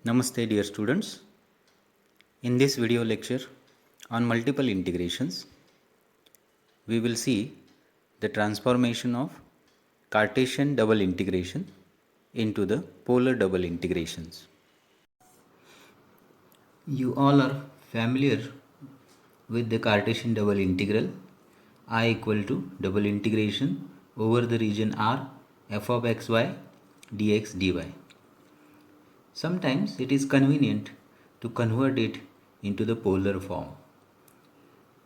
Namaste dear students. In this video lecture on multiple integrations, we will see the transformation of Cartesian double integration into the polar double integrations. You all are familiar with the Cartesian double integral I equal to double integration over the region R f of xy dx dy. Sometimes it is convenient to convert it into the polar form.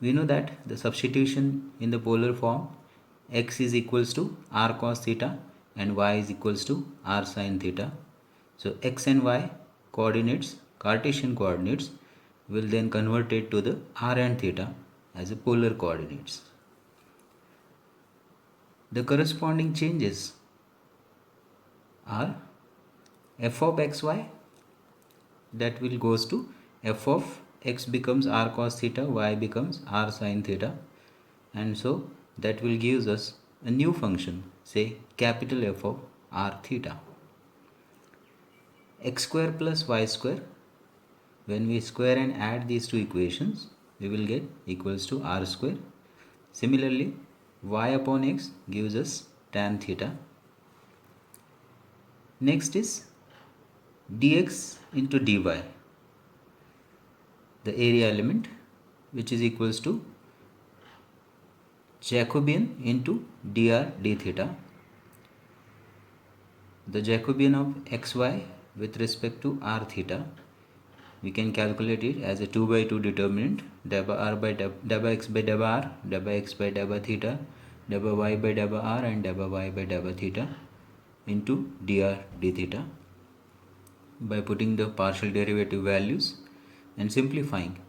We know that the substitution in the polar form, x is equals to r cos theta and y is equals to r sin theta. So x and y coordinates, Cartesian coordinates, will then convert it to the r and theta as a polar coordinates. The corresponding changes are f of xy, that will goes to f of x becomes r cos theta, y becomes r sin theta, and so that will gives us a new function, say capital F of r theta. X square plus y square, when we square and add these two equations, we will get equals to r square. Similarly, y upon x gives us tan theta. Next is dx into dy, the area element, which is equals to Jacobian into dr d theta. The Jacobian of xy with respect to r theta, we can calculate it as a 2 by 2 determinant, dabba r by dabba x by dabba r, dabba x by dabba theta, dabba y by dabba r, and dabba y by dabba theta into dr d theta. By putting the partial derivative values and simplifying,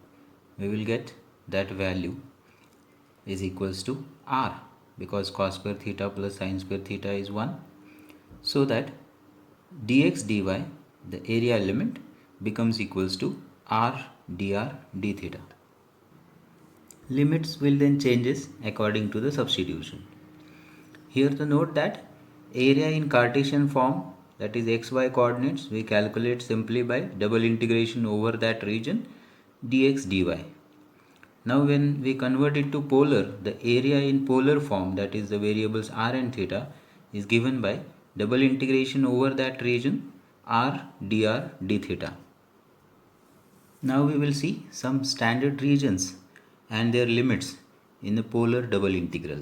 we will get that value is equals to r, because cos square theta plus sin square theta is 1. So that dx dy, the area element, becomes equals to r dr d theta. Limits will then changes according to the substitution. Here to note that area in Cartesian form, that is xy coordinates, we calculate simply by double integration over that region dx dy. Now when we convert it to polar, the area in polar form, that is the variables r and theta, is given by double integration over that region r dr d theta. Now we will see some standard regions and their limits in the polar double integral.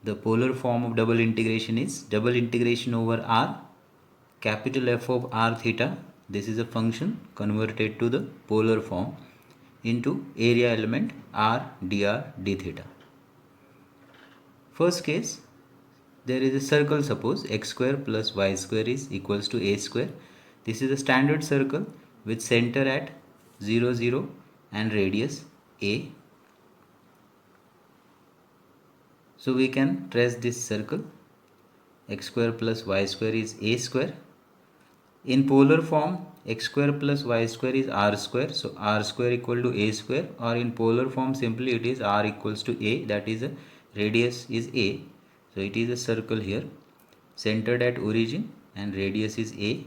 The polar form of double integration is double integration over r, capital F of r theta, this is a function converted to the polar form, into area element r dr d theta. First case, there is a circle, suppose x square plus y square is equals to a square. This is a standard circle with center at 0 0 and radius a. So we can trace this circle. X square plus y square is a square. In polar form, x square plus y square is r square, so r square equal to a square, or in polar form simply it is r equals to a, that is a radius is a. So it is a circle here, centered at origin, and radius is a.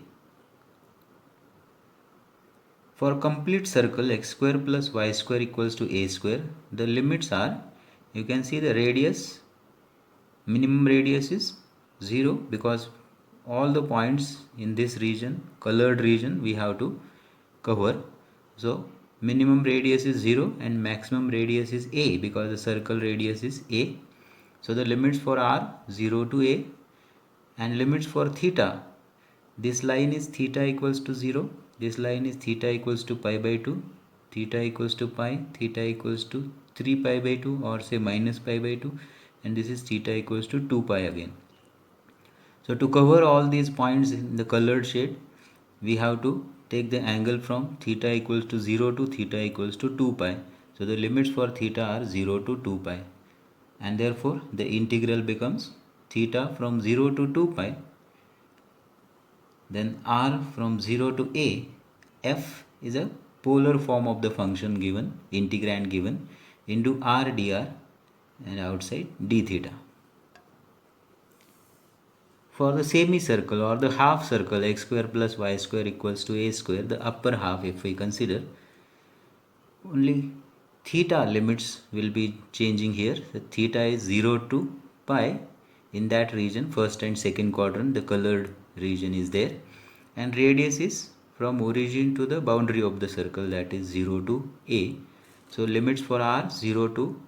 For complete circle x square plus y square equals to a square, the limits are, you can see the radius, minimum radius is 0, because all the points in this region, colored region, we have to cover. So minimum radius is 0 and maximum radius is a, because the circle radius is a. So the limits for r 0 to a, and limits for theta, this line is theta equals to 0, this line is theta equals to pi by 2, theta equals to pi, theta equals to 3 pi by 2, or say minus pi by 2, and this is theta equals to 2 pi again. So to cover all these points in the colored shade, we have to take the angle from theta equals to 0 to theta equals to 2 pi. So the limits for theta are 0 to 2 pi, and therefore the integral becomes theta from 0 to 2 pi, then r from 0 to a. F is a polar form of the function given, integrand given, into r dr and outside d theta. For the semicircle or the half circle x square plus y square equals to a square, the upper half, if we consider, only theta limits will be changing here. The theta is 0 to pi in that region, first and second quadrant, the colored region is there, and radius is from origin to the boundary of the circle, that is 0 to a. So limits for r 0 to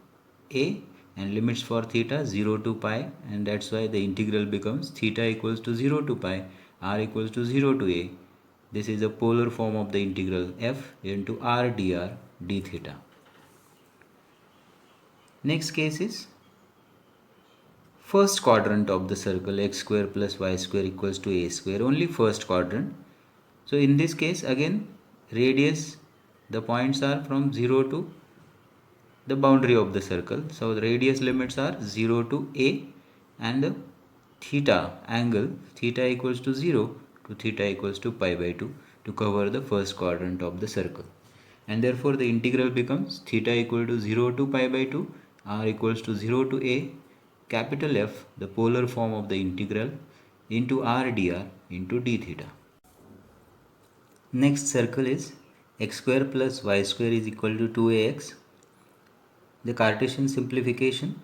a and limits for theta 0 to pi, and that's why the integral becomes theta equals to 0 to pi, r equals to 0 to a. This is the polar form of the integral f into r dr d theta. Next case is first quadrant of the circle x square plus y square equals to a square, only first quadrant. So in this case again radius, the points are from 0 to the boundary of the circle. So the radius limits are 0 to a, and the theta angle theta equals to 0 to theta equals to pi by 2 to cover the first quadrant of the circle. And therefore the integral becomes theta equal to 0 to pi by 2, r equals to 0 to a, capital F, the polar form of the integral, into r dr into d theta. Next circle is x square plus y square is equal to 2ax. The Cartesian simplification,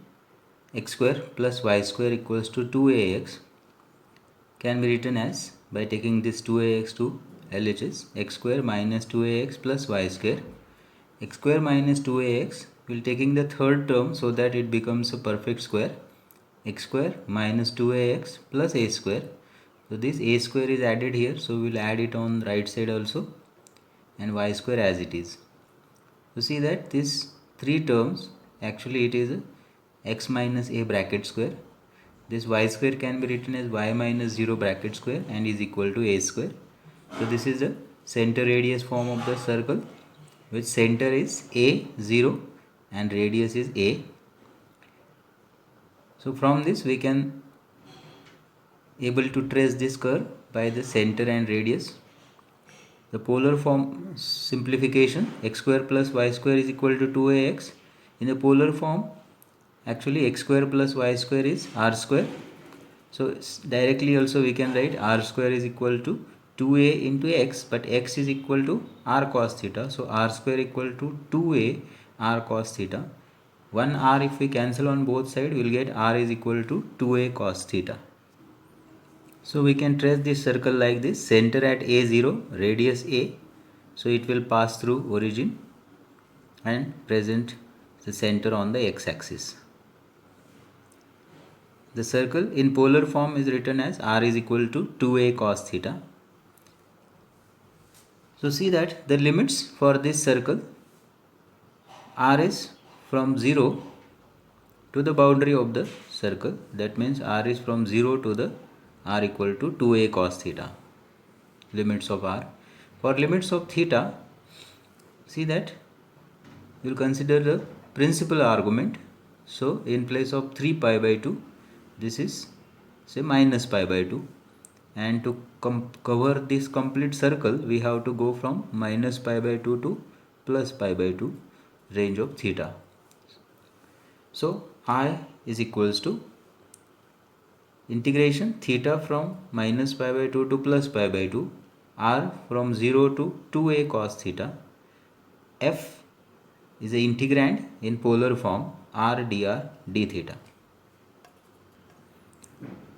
x square plus y square equals to 2ax, can be written as, by taking this 2ax to LHS, x square minus 2ax plus y square. X square minus 2ax will taking the third term so that it becomes a perfect square, x square minus 2ax plus a square. So this a square is added here, so we will add it on right side also, and y square as it is. You see that this three terms, actually it is x minus a bracket square. This y square can be written as y minus 0 bracket square and is equal to a square. So this is the center radius form of the circle, which center is a 0 and radius is a. So from this we can able to trace this curve by the center and radius. The polar form simplification, x square plus y square is equal to 2ax. In the polar form, actually x square plus y square is r square. So directly also we can write r square is equal to 2a into x, but x is equal to r cos theta. So r square equal to 2a r cos theta. 1 r if we cancel on both sides, we will get r is equal to 2a cos theta. So we can trace this circle like this, center at a0, radius a, so it will pass through origin and present the center on the x-axis. The circle in polar form is written as r is equal to 2a cos theta. So see that the limits for this circle, r is from 0 to the boundary of the circle, that means r is from 0 to the r equal to 2a cos theta, limits of r. For limits of theta, see that you will consider the principal argument. So in place of 3 pi by 2, this is say minus pi by 2, and to cover this complete circle we have to go from minus pi by 2 to plus pi by 2 range of theta. So I is equals to integration theta from minus pi by 2 to plus pi by 2, r from 0 to 2a cos theta, f is the integrand in polar form, r dr d theta.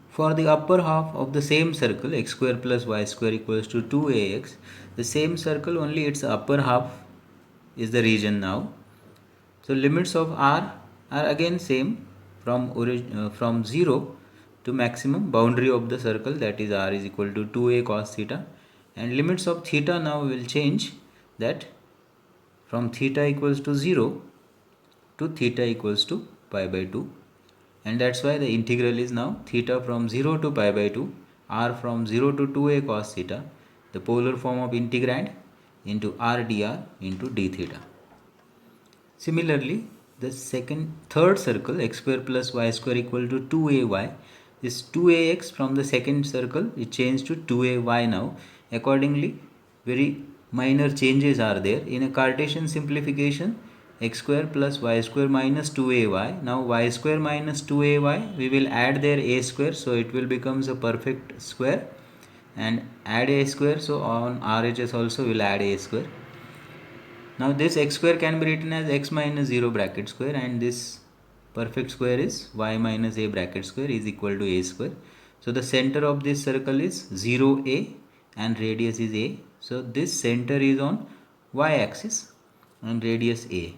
For the upper half of the same circle, x square plus y square equals to 2ax, the same circle, only its upper half is the region now. So limits of r are again same from 0 to maximum boundary of the circle, that is r is equal to 2a cos theta, and limits of theta now will change, that from theta equals to 0 to theta equals to pi by 2, and that's why the integral is now theta from 0 to pi by 2, r from 0 to 2a cos theta, the polar form of integrand, into r dr into d theta. Similarly, the third circle, x square plus y square equal to 2ay, this 2ax from the second circle it changed to 2ay now. Accordingly, very minor changes are there. In a Cartesian simplification, x square plus y square minus 2ay. Now y square minus 2ay, we will add their a square, so it will becomes a perfect square, and add a square, so on RHS also will add a square. Now this x square can be written as x minus 0 bracket square, and this perfect square is y minus a bracket square is equal to a square. So the center of this circle is 0a and radius is a. So this center is on y axis and radius a.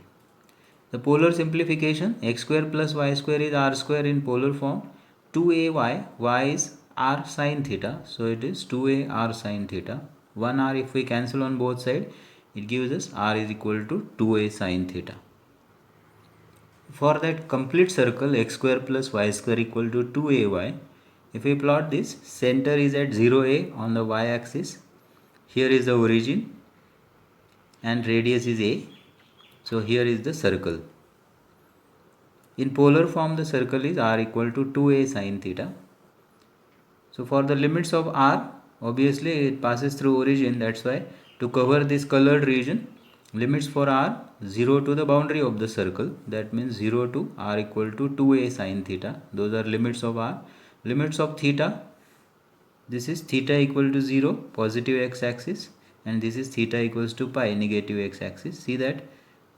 The polar simplification, x square plus y square is r square in polar form. 2ay, y is r sine theta, so it is 2a r sine theta. 1r, if we cancel on both sides, it gives us r is equal to 2a sine theta. For that complete circle, x square plus y square equal to 2ay, if we plot this, center is at 0a on the y axis. Here is the origin and radius is a. So here is the circle. In polar form, the circle is r equal to 2a sine theta. So for the limits of r, obviously it passes through origin, that's why to cover this colored region, limits for r 0 to the boundary of the circle, that means 0 to r equal to 2a sine theta. Those are limits of r. Limits of theta, this is theta equal to 0, positive x axis, and this is theta equals to pi, negative x axis. See that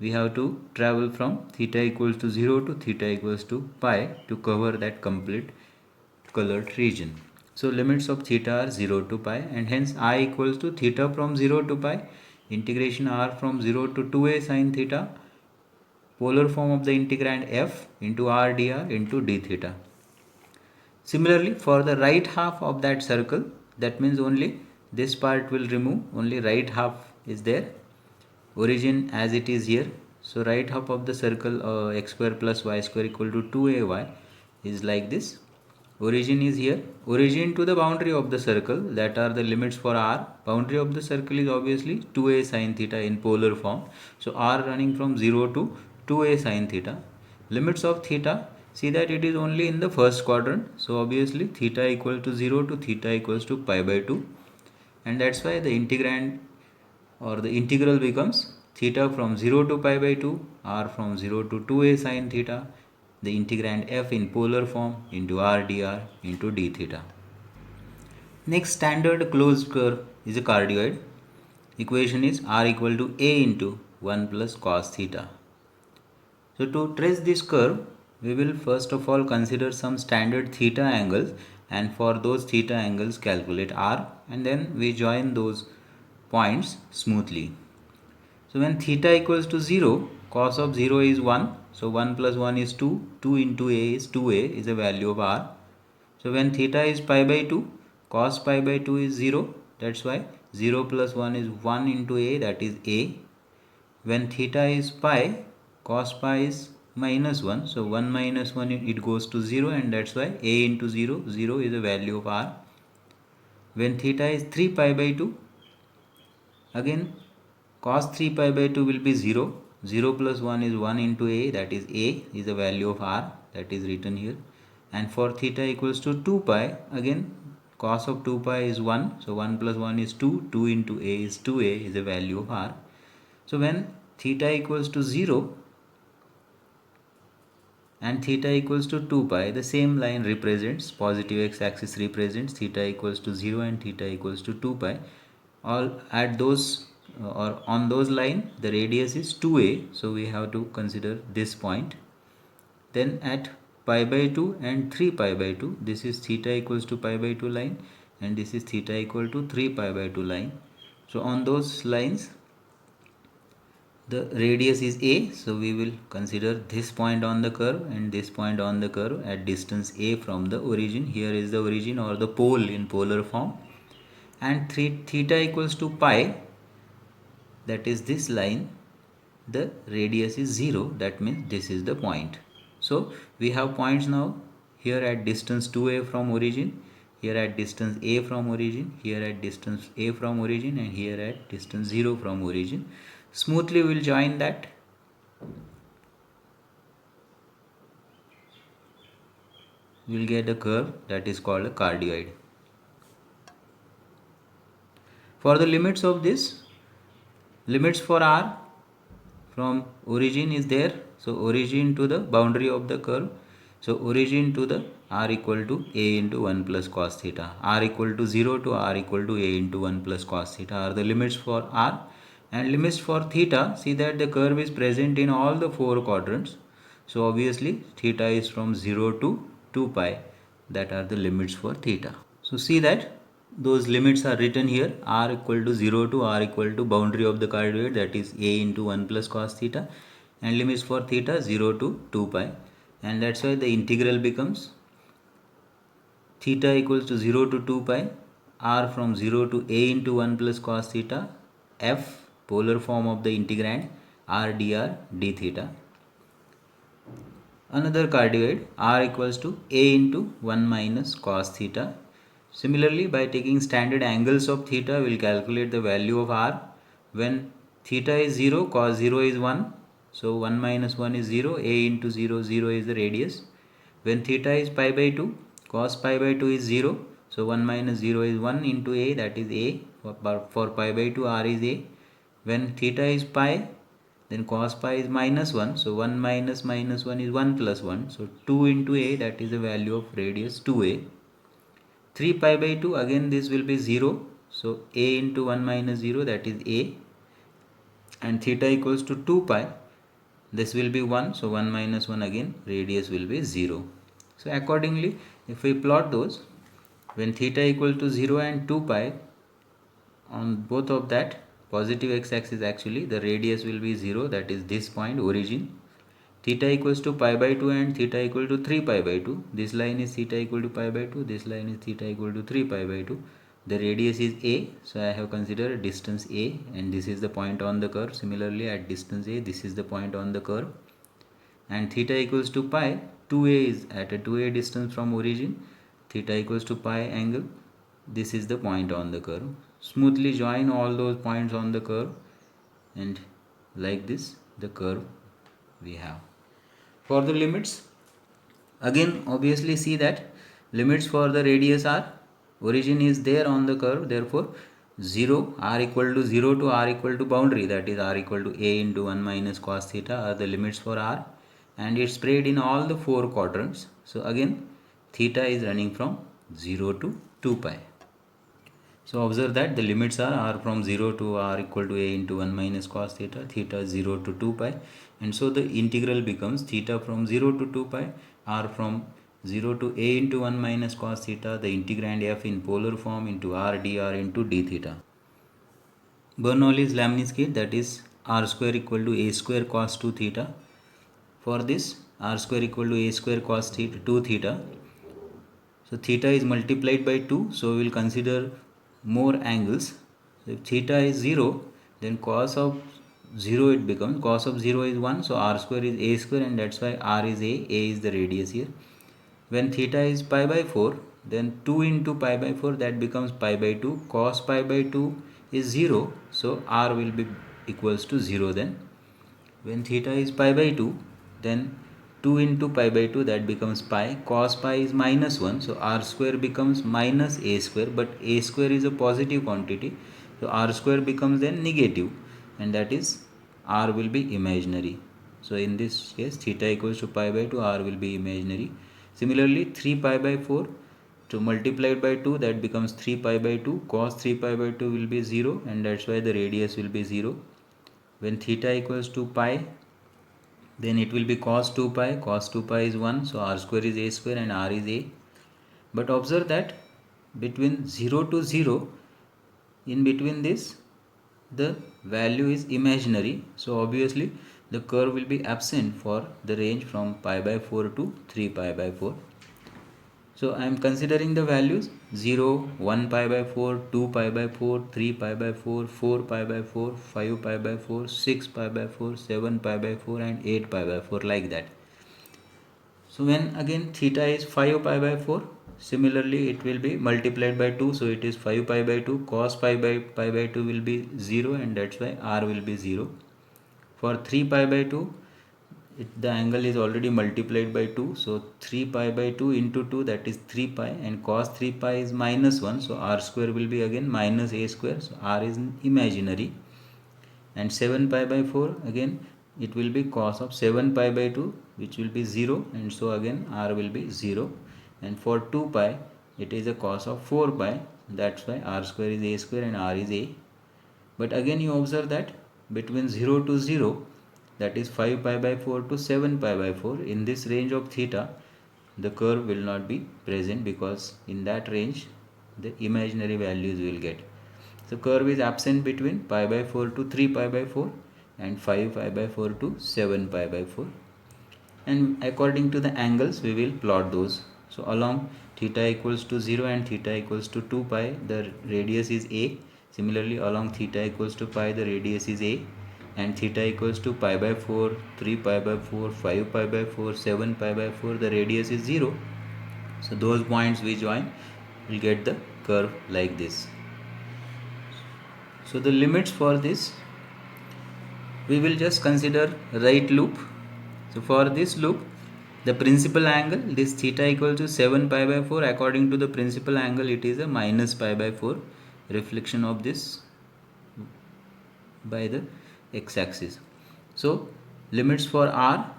we have to travel from theta equals to 0 to theta equals to pi to cover that complete colored region. So limits of theta are 0 to pi, and hence I equals to theta from 0 to pi, integration r from 0 to 2a sine theta, polar form of the integrand f into r dr into d theta. Similarly, for the right half of that circle, that means only this part will remove, only right half is there, origin as it is here. So right half of the circle, x square plus y square equal to 2ay is like this. Origin is here, origin to the boundary of the circle, that are the limits for r. Boundary of the circle is obviously 2a sine theta in polar form, so r running from 0 to 2a sine theta. Limits of theta, see that it is only in the first quadrant, so obviously theta equal to 0 to theta equals to pi by 2, and that's why the integrand or the integral becomes theta from 0 to pi by 2, r from 0 to 2a sine theta, the integrand f in polar form into r dr into d theta. Next, standard closed curve is a cardioid. Equation is r equal to a into 1 plus cos theta. So to trace this curve, we will first of all consider some standard theta angles, and for those theta angles calculate r, and then we join those points smoothly. So when theta equals to 0, cos of 0 is 1, so 1 plus 1 is 2, 2 into a is 2a is the value of r. So when theta is pi by 2, cos pi by 2 is 0, that's why 0 plus 1 is 1 into a, that is a. When theta is pi, cos pi is minus 1, so 1 minus 1 it goes to 0, and that's why a into 0, 0 is the value of r. When theta is 3 pi by 2, again cos 3 pi by 2 will be 0, 0 plus 1 is 1 into a, that is a is the value of r, that is written here. And for theta equals to 2 pi, again cos of 2 pi is 1, so 1 plus 1 is 2, 2 into a is 2a is the value of r. So when theta equals to 0 and theta equals to 2 pi, the same line represents, positive x-axis represents theta equals to 0 and theta equals to 2 pi. All at those or on those line, the radius is 2a, so we have to consider this point. Then at pi by 2 and 3 pi by 2, this is theta equals to pi by 2 line, and this is theta equal to 3 pi by 2 line. So on those lines, the radius is a, so we will consider this point on the curve and this point on the curve at distance a from the origin. Here is the origin or the pole in polar form, and theta equals to pi, that is this line, the radius is 0, that means this is the point. So we have points now here at distance 2a from origin, here at distance a from origin, here at distance a from origin, and here at distance 0 from origin. Smoothly we will join that. We will get a curve that is called a cardioid. For the limits of this, limits for r, from origin is there, so origin to the boundary of the curve, so origin to the r equal to a into 1 plus cos theta, r equal to 0 to r equal to a into 1 plus cos theta are the limits for r. And limits for theta, see that the curve is present in all the four quadrants, so obviously theta is from 0 to 2 pi, that are the limits for theta. So see that those limits are written here, r equal to 0 to r equal to boundary of the cardioid, that is a into 1 plus cos theta, and limits for theta 0 to 2 pi, and that's why the integral becomes theta equals to 0 to 2 pi r from 0 to a into 1 plus cos theta f polar form of the integrand r dr d theta. Another cardioid r equals to a into 1 minus cos theta. Similarly, by taking standard angles of theta, we will calculate the value of r. When theta is 0, cos 0 is 1. So 1 minus 1 is 0, a into 0, 0 is the radius. When theta is pi by 2, cos pi by 2 is 0. So 1 minus 0 is 1 into a, that is a. For pi by 2, r is a. When theta is pi, then cos pi is minus 1. So 1 minus minus 1 is 1 plus 1. So 2 into a, that is the value of radius 2a. 3 pi by 2, again this will be 0. So a into 1 minus 0, that is a. And theta equals to 2 pi. This will be 1. So 1 minus 1, again radius will be 0. So accordingly, if we plot those, when theta equal to 0 and 2 pi, on both of that positive x-axis, actually the radius will be 0, that is this point origin. Theta equals to pi by 2 and theta equal to 3 pi by 2. This line is theta equal to pi by 2. This line is theta equal to 3 pi by 2. The radius is a. So I have considered distance a, and this is the point on the curve. Similarly, at distance a, this is the point on the curve. And theta equals to pi. 2a is at a 2a distance from origin. Theta equals to pi angle. This is the point on the curve. Smoothly join all those points on the curve, and like this the curve we have. For the limits, again obviously see that limits for the radius are, origin is there on the curve, therefore 0, r equal to 0 to r equal to boundary, that is r equal to a into 1 minus cos theta are the limits for r, and it's spread in all the four quadrants. So again theta is running from 0 to 2 pi. So observe that the limits are r from 0 to r equal to a into 1 minus cos theta, theta 0 to 2 pi, and so the integral becomes theta from 0 to 2 pi, r from 0 to a into 1 minus cos theta, the integrand f in polar form into r dr into d theta. Bernoulli's-Lamni-scale, that is r square equal to a square cos 2 theta. For this, r square equal to a square cos 2 theta. So theta is multiplied by 2, so we will consider more angles. So if theta is 0, then cos of 0 it becomes, cos of 0 is 1, so r square is a square, and that's why r is a is the radius here. When theta is pi by 4, then 2 into pi by 4, that becomes pi by 2, cos pi by 2 is 0, so r will be equals to 0 then. When theta is pi by 2, then 2 into pi by 2, that becomes pi, cos pi is minus 1, so r square becomes minus a square, but a square is a positive quantity, so r square becomes then negative, and that is r will be imaginary. So in this case theta equals to pi by 2, r will be imaginary. Similarly 3 pi by 4 to multiplied by 2, that becomes 3 pi by 2, cos 3 pi by 2 will be 0, and that's why the radius will be 0. When theta equals to pi, then it will be cos 2 pi, cos 2 pi is 1, so r square is a square and r is a. But observe that between 0 to 0, in between this the value is imaginary, so obviously the curve will be absent for the range from pi by 4 to 3 pi by 4. So I am considering the values 0, 1 pi by 4, 2 pi by 4, 3 pi by 4, 4 pi by 4, 5 pi by 4, 6 pi by 4, 7 pi by 4 and 8 pi by 4, like that. So when again theta is 5 pi by 4, similarly it will be multiplied by 2, so it is 5 pi by 2, cos pi by 2 will be 0, and that's why r will be 0. For 3 pi by 2, the angle is already multiplied by 2, so 3 pi by 2 into 2, that is 3 pi, and cos 3 pi is minus 1, so r square will be again minus a square, so r is imaginary. And 7 pi by 4, again it will be cos of 7 pi by 2, which will be 0, and so again r will be 0, and for 2 pi it is a cos of 4 pi, that's why r square is a square and r is a. But again you observe that between 0 to 0, that is 5 pi by 4 to 7 pi by 4, in this range of theta the curve will not be present, because in that range the imaginary values will get. So curve is absent between pi by 4 to 3 pi by 4 and 5 pi by 4 to 7 pi by 4, and according to the angles we will plot those. So along theta equals to 0 and theta equals to 2 pi, the radius is a. Similarly along theta equals to pi, the radius is a, and theta equals to pi by 4, 3 pi by 4, 5 pi by 4, 7 pi by 4, the radius is 0. So those points we join will get the curve like this. So the limits for this, we will just consider right loop. So for this loop, the principal angle, this theta equal to 7 pi by 4, according to the principal angle it is a minus pi by 4 reflection of this by the x-axis. So limits for r,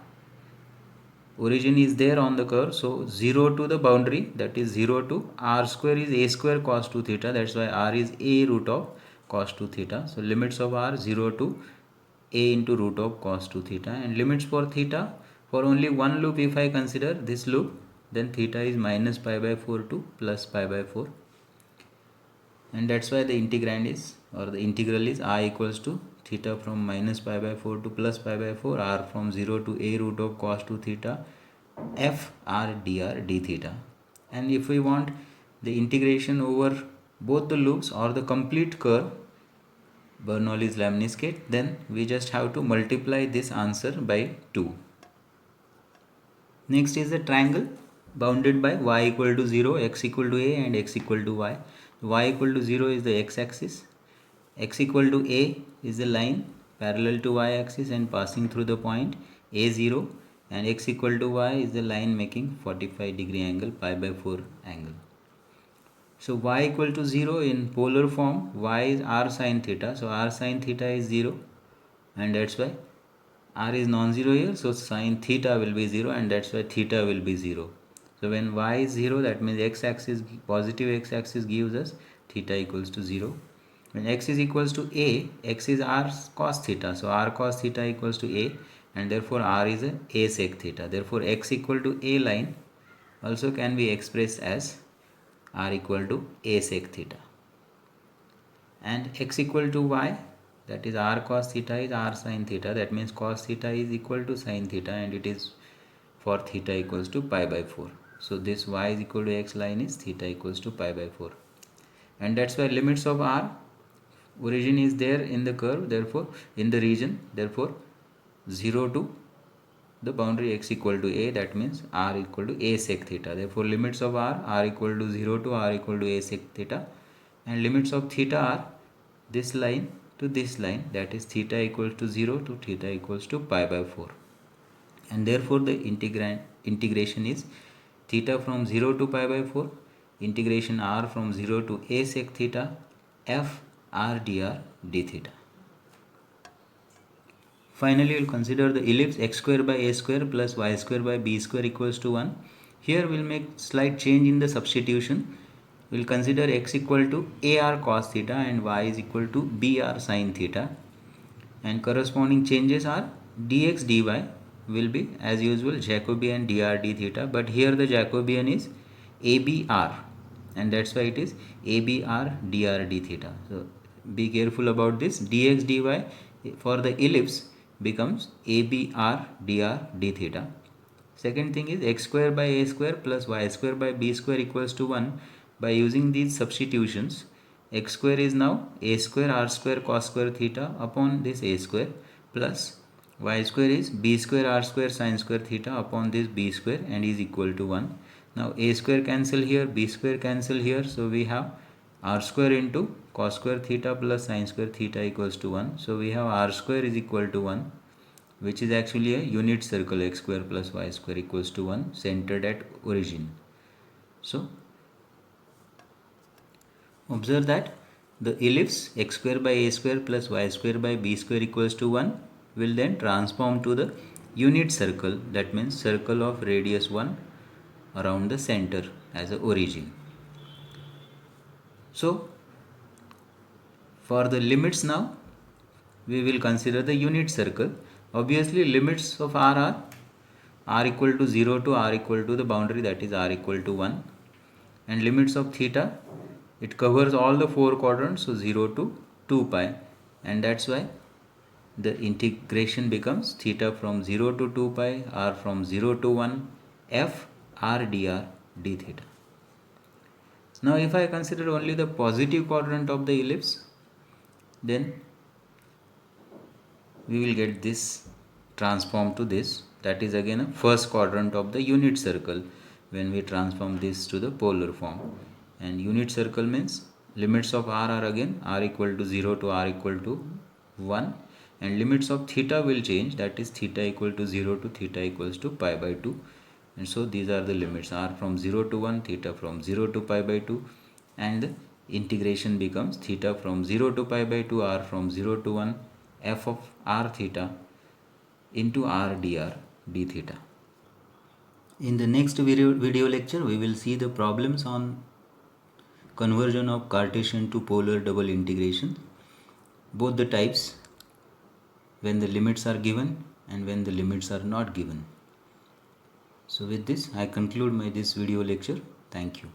origin is there on the curve, so 0 to the boundary, that is 0 to r square is a square cos 2 theta, that's why r is a root of cos 2 theta. So limits of r 0 to a into root of cos 2 theta, and limits for theta, for only one loop if I consider this loop, then theta is minus pi by 4 to plus pi by 4, and that's why the integrand is, or the integral is, I equals to theta from minus pi by 4 to plus pi by 4, r from 0 to a root of cos 2 theta, f r dr d theta. And if we want the integration over both the loops or the complete curve, Bernoulli's lemniscate, then we just have to multiply this answer by 2. Next is the triangle bounded by y equal to 0, x equal to a, and x equal to y. Y equal to 0 is the x-axis, x equal to a is the line parallel to y-axis and passing through the point a0, and x equal to y is the line making 45-degree angle, pi by 4 angle. So y equal to 0 in polar form, y is r sin theta, so r sin theta is 0, and that's why r is non-zero here, so sin theta will be 0, and that's why theta will be 0. So when y is 0, that means x-axis, positive x-axis gives us theta equals to 0. When x is equals to a, x is r cos theta, so r cos theta equals to a, and therefore r is a sec theta. Therefore x equal to a line also can be expressed as r equal to a sec theta, and x equal to y, that is r cos theta is r sin theta, that means cos theta is equal to sin theta, and it is for theta equals to pi by 4. So this y is equal to x line is theta equals to pi by 4, and that's why limits of r, origin is there in the curve, therefore in the region, therefore 0 to the boundary x equal to a, that means r equal to a sec theta, therefore limits of r equal to 0 to r equal to a sec theta, and limits of theta are this line to this line, that is theta equals to 0 to theta equals to pi by 4, and therefore the integration is theta from 0 to pi by 4, integration r from 0 to a sec theta, f r dr d theta. Finally, we'll consider the ellipse x square by a square plus y square by b square equals to 1. Here we'll make slight change in the substitution. We'll consider x equal to ar cos theta and y is equal to br sin theta, and corresponding changes are dx dy will be as usual Jacobian dr d theta, but here the Jacobian is abr, and that's why it is abr dr d theta. So be careful about this. Dx dy for the ellipse becomes abr dr d theta. Second thing is x square by a square plus y square by b square equals to 1. By using these substitutions, x square is now a square r square cos square theta upon this a square, plus y square is b square r square sin square theta upon this b square, and is equal to 1. Now a square cancel here, b square cancel here, so we have r square into cos square theta plus sin square theta equals to 1. So we have r square is equal to 1, which is actually a unit circle x square plus y square equals to 1 centered at origin. So observe that the ellipse x square by a square plus y square by b square equals to 1 will then transform to the unit circle, that means circle of radius 1 around the center as a origin. So for the limits now, we will consider the unit circle. Obviously limits of r are equal to 0 to r equal to the boundary, that is r equal to 1, and limits of theta, it covers all the four quadrants, so 0 to 2 pi, and that's why the integration becomes theta from 0 to 2 pi, r from 0 to 1, f r dr d theta. Now if I consider only the positive quadrant of the ellipse, then we will get this transform to this, that is again a first quadrant of the unit circle when we transform this to the polar form. And unit circle means limits of r are again r equal to 0 to r equal to 1, and limits of theta will change, that is theta equal to 0 to theta equals to pi by 2, and so these are the limits, r from 0 to 1, theta from 0 to pi by 2, and the integration becomes theta from 0 to pi by 2, r from 0 to 1, f of r theta into r dr d theta. In the next video lecture, we will see the problems on conversion of Cartesian to polar double integration, both the types, when the limits are given and when the limits are not given. So with this, I conclude this video lecture. Thank you.